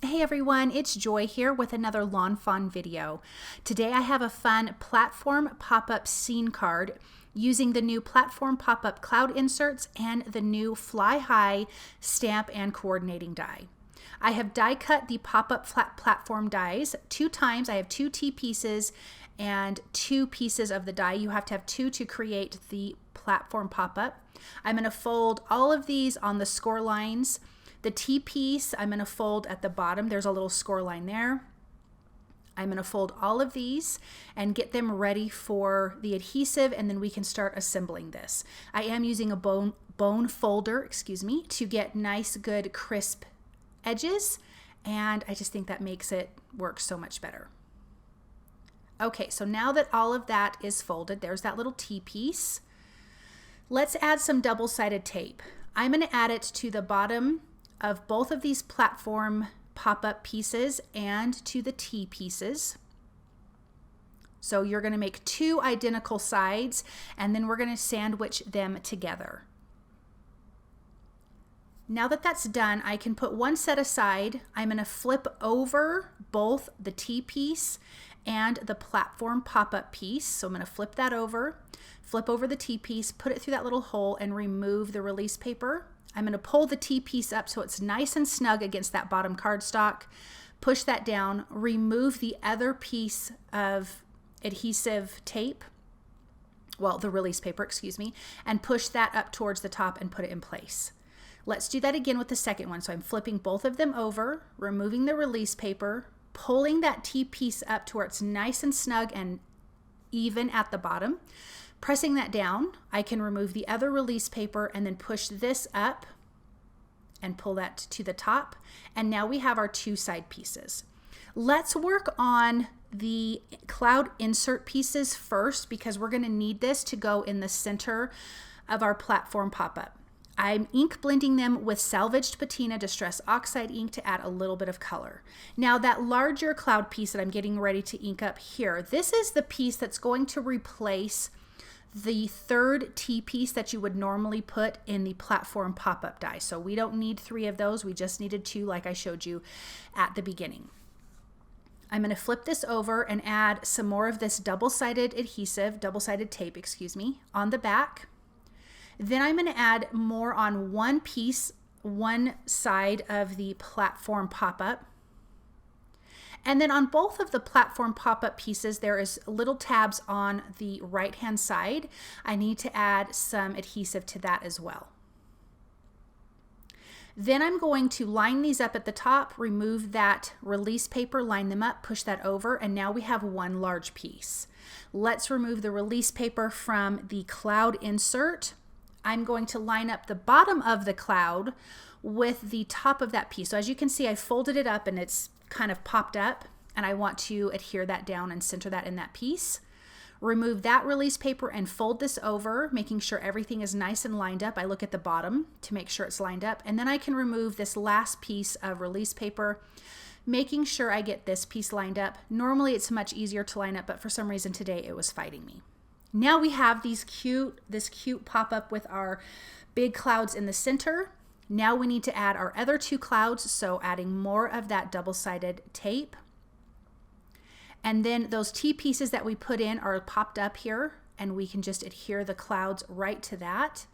Hey everyone, it's Joy here with another Lawn Fawn video. Today I have a fun platform pop-up scene card using the new platform pop-up cloud inserts and the new fly high stamp and coordinating die. I have die cut the pop-up flat platform dies 2 times. I have 2 T pieces and 2 pieces of the die. You have to have 2 to create the platform pop-up. I'm going to fold all of these on the score lines. The T piece, I'm going to fold at the bottom. There's a little score line there. I'm going to fold all of these and get them ready for the adhesive, and then we can start assembling this. I am using a bone folder, to get nice, good, crisp edges, and I just think that makes it work so much better. Okay, so now that all of that is folded, there's that little T piece. Let's add some double-sided tape. I'm going to add it to the bottom of both of these platform pop-up pieces and to the T pieces. So you're going to make 2 identical sides, and then we're going to sandwich them together. Now that that's done, I can put one set aside. I'm going to flip over both the T piece and the platform pop-up piece. So I'm going to flip that over, flip over the T piece, put it through that little hole, and remove the release paper. I'm going to pull the T piece up so it's nice and snug against that bottom cardstock, push that down, remove the other piece of adhesive tape, well, the release paper, and push that up towards the top and put it in place. Let's do that again with the second one. So I'm flipping both of them over, removing the release paper, pulling that T piece up to where it's nice and snug and even at the bottom. Pressing that down, I can remove the other release paper and then push this up and pull that to the top. And now we have our 2 side pieces. Let's work on the cloud insert pieces first because we're going to need this to go in the center of our platform pop-up. I'm ink blending them with salvaged patina distress oxide ink to add a little bit of color. Now that larger cloud piece that I'm getting ready to ink up here, this is the piece that's going to replace the 3rd T piece that you would normally put in the platform pop-up die. So we don't need 3 of those, we just needed 2 like I showed you at the beginning. I'm going to flip this over and add some more of this double-sided tape, on the back. Then I'm going to add more on one piece, one side of the platform pop-up. And then on both of the platform pop-up pieces, there is little tabs on the right-hand side. I need to add some adhesive to that as well. Then I'm going to line these up at the top, remove that release paper, line them up, push that over, and now we have one large piece. Let's remove the release paper from the cloud insert. I'm going to line up the bottom of the cloud with the top of that piece. So as you can see, I folded it up and it's kind of popped up, and I want to adhere that down and center that in that piece. Remove that release paper and fold this over, making sure everything is nice and lined up. I look at the bottom to make sure it's lined up, and then I can remove this last piece of release paper, making sure I get this piece lined up. Normally it's much easier to line up, but for some reason today it was fighting me. Now we have this cute pop-up with our big clouds in the center. Now we need to add our other 2 clouds, so adding more of that double-sided tape. And then those T pieces that we put in are popped up here, and we can just adhere the clouds right to that.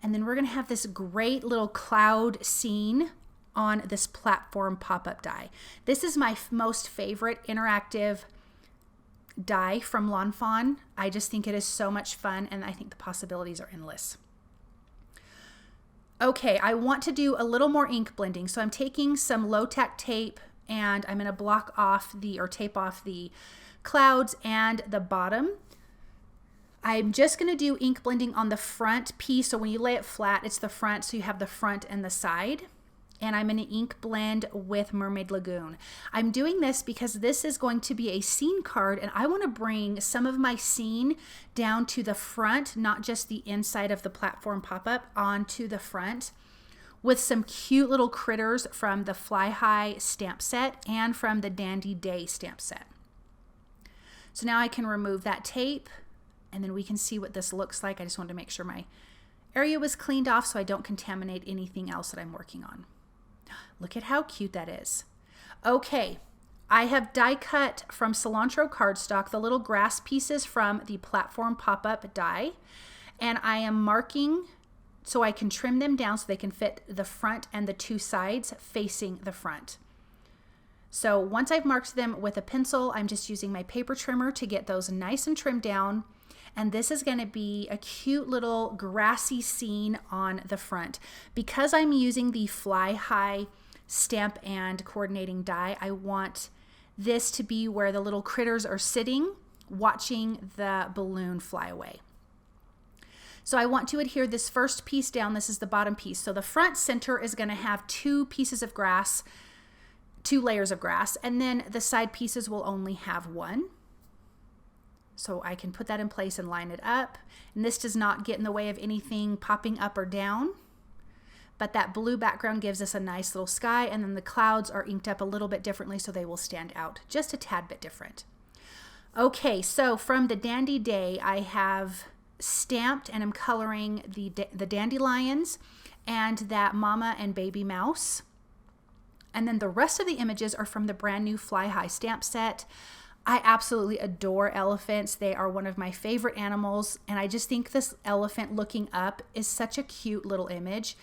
And then we're going to have this great little cloud scene on this platform pop-up die. This is my most favorite interactive die from Lawn Fawn. I just think it is so much fun, and I think the possibilities are endless. Okay, I want to do a little more ink blending, so I'm taking some low-tack tape and I'm going to block off tape off the clouds and the bottom. I'm just going to do ink blending on the front piece, so when you lay it flat, it's the front, so you have the front and the side. And I'm going to ink blend with Mermaid Lagoon. I'm doing this because this is going to be a scene card, and I want to bring some of my scene down to the front, not just the inside of the platform pop-up, onto the front with some cute little critters from the Fly High stamp set and from the Dandy Day stamp set. So now I can remove that tape, and then we can see what this looks like. I just wanted to make sure my area was cleaned off so I don't contaminate anything else that I'm working on. Look at how cute that is. Okay, I have die cut from cilantro cardstock the little grass pieces from the platform pop-up die, and I am marking so I can trim them down so they can fit the front and the two sides facing the front. So once I've marked them with a pencil, I'm just using my paper trimmer to get those nice and trimmed down. And this is going to be a cute little grassy scene on the front. Because I'm using the Fly High stamp and coordinating die, I want this to be where the little critters are sitting, watching the balloon fly away. So I want to adhere this first piece down. This is the bottom piece. So the front center is going to have two pieces of grass, 2 layers of grass, and then the side pieces will only have one. So I can put that in place and line it up. And this does not get in the way of anything popping up or down. But that blue background gives us a nice little sky, and then the clouds are inked up a little bit differently so they will stand out just a tad bit different. Okay, so from the Dandy Day, I have stamped and I'm coloring the dandelions and that mama and baby mouse. And then the rest of the images are from the brand new Fly High stamp set. I absolutely adore elephants. They are one of my favorite animals, and I just think this elephant looking up is such a cute little image.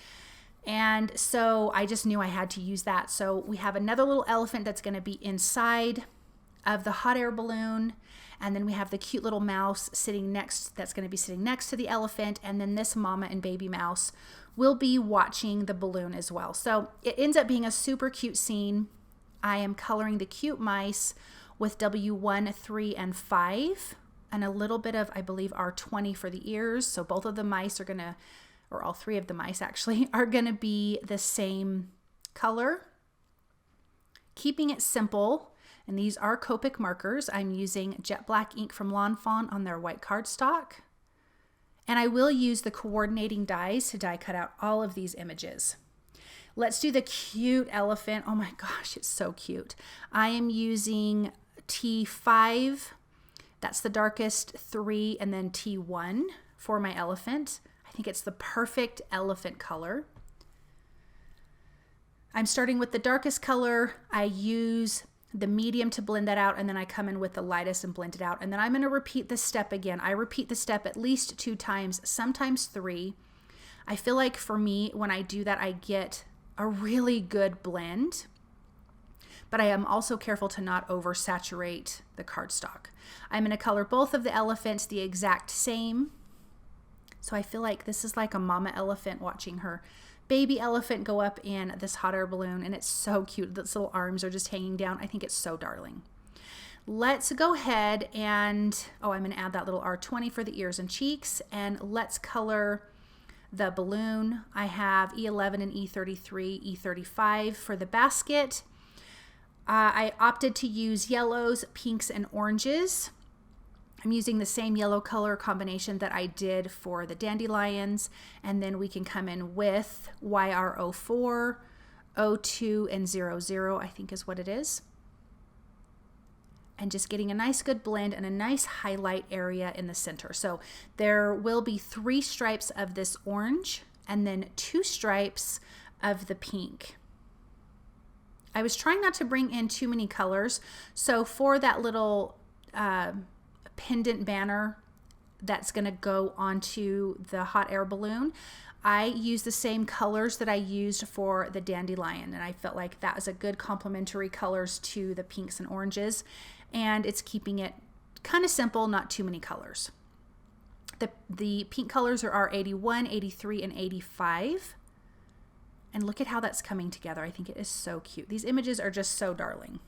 And so I just knew I had to use that. So we have another little elephant that's going to be inside of the hot air balloon. And then we have the cute little mouse sitting next, that's going to be sitting next to the elephant. And then this mama and baby mouse will be watching the balloon as well. So it ends up being a super cute scene. I am coloring the cute mice with W1, 3, and 5, and a little bit of, I believe, R20 for the ears. So both of the mice are going to, or all 3 of the mice actually, are going to be the same color. Keeping it simple, and these are Copic markers. I'm using jet black ink from Fawn on their white cardstock. And I will use the coordinating dies to die cut out all of these images. Let's do the cute elephant. Oh my gosh, it's so cute. I am using T5, that's the darkest 3, and then T1 for my elephant. I think it's the perfect elephant color. I'm starting with the darkest color. I use the medium to blend that out, and then I come in with the lightest and blend it out. And then I'm going to repeat this step again. I repeat the step at least 2 times, sometimes 3. I feel like for me, when I do that, I get a really good blend, but I am also careful to not oversaturate the cardstock. I'm going to color both of the elephants the exact same. So I feel like this is like a mama elephant watching her baby elephant go up in this hot air balloon, and it's so cute. Those little arms are just hanging down. I think it's so darling. Let's go ahead and, I'm going to add that little R20 for the ears and cheeks, and let's color the balloon. I have E11 and E33, E35 for the basket. I opted to use yellows, pinks, and oranges. I'm using the same yellow color combination that I did for the dandelions, and then we can come in with YR04, 02, and 00, I think is what it is. And just getting a nice good blend and a nice highlight area in the center. So there will be 3 stripes of this orange and then 2 stripes of the pink. I was trying not to bring in too many colors. So for that little pendant banner that's going to go onto the hot air balloon, I used the same colors that I used for the dandelion, and I felt like that was a good complementary colors to the pinks and oranges, and it's keeping it kind of simple, not too many colors. The pink colors are R81, 83, and 85. And look at how that's coming together. I think it is so cute. These images are just so darling.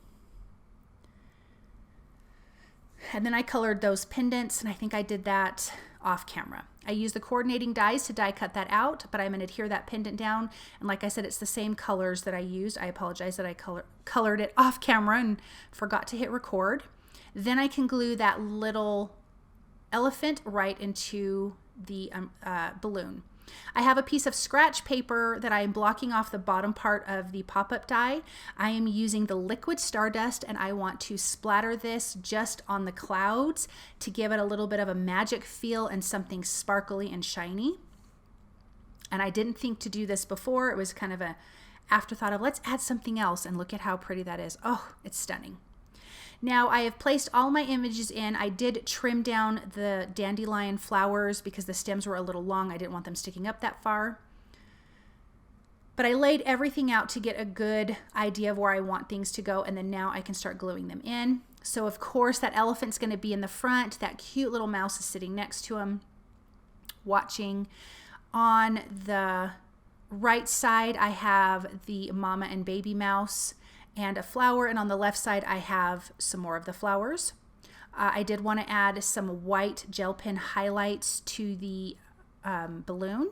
And then I colored those pendants, and I think I did that off camera. I used the coordinating dies to die cut that out, but I'm going to adhere that pendant down. And like I said, it's the same colors that I used. I apologize that I colored it off camera and forgot to hit record. Then I can glue that little elephant right into the balloon. I have a piece of scratch paper that I am blocking off the bottom part of the pop-up die. I am using the liquid stardust, and I want to splatter this just on the clouds to give it a little bit of a magic feel and something sparkly and shiny. And I didn't think to do this before. It was kind of an afterthought of let's add something else, and look at how pretty that is. Oh, it's stunning. Now I have placed all my images in. I did trim down the dandelion flowers because the stems were a little long. I didn't want them sticking up that far. But I laid everything out to get a good idea of where I want things to go, and then now I can start gluing them in. So of course that elephant's going to be in the front. That cute little mouse is sitting next to him, watching. On the right side, I have the mama and baby mouse and a flower, and on the left side, I have some more of the flowers. I did want to add some white gel pen highlights to the balloon.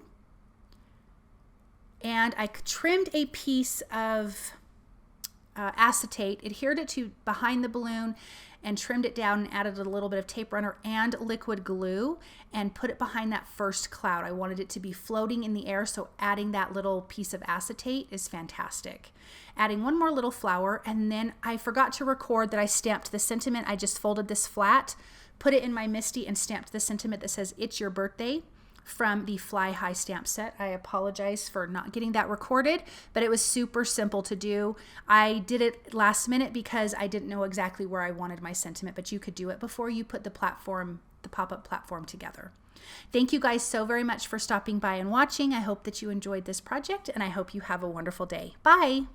And I trimmed a piece of acetate, adhered it to behind the balloon, and trimmed it down and added a little bit of tape runner and liquid glue and put it behind that first cloud. I wanted it to be floating in the air, so adding that little piece of acetate is fantastic. Adding one more little flower, and then I forgot to record that I stamped the sentiment. I just folded this flat, put it in my MISTI, and stamped the sentiment that says, "It's your birthday," from the Fly High stamp set. I apologize for not getting that recorded, but it was super simple to do. I did it last minute because I didn't know exactly where I wanted my sentiment, but you could do it before you put the platform, the pop-up platform together. Thank you guys so very much for stopping by and watching. I hope that you enjoyed this project, and I hope you have a wonderful day. Bye!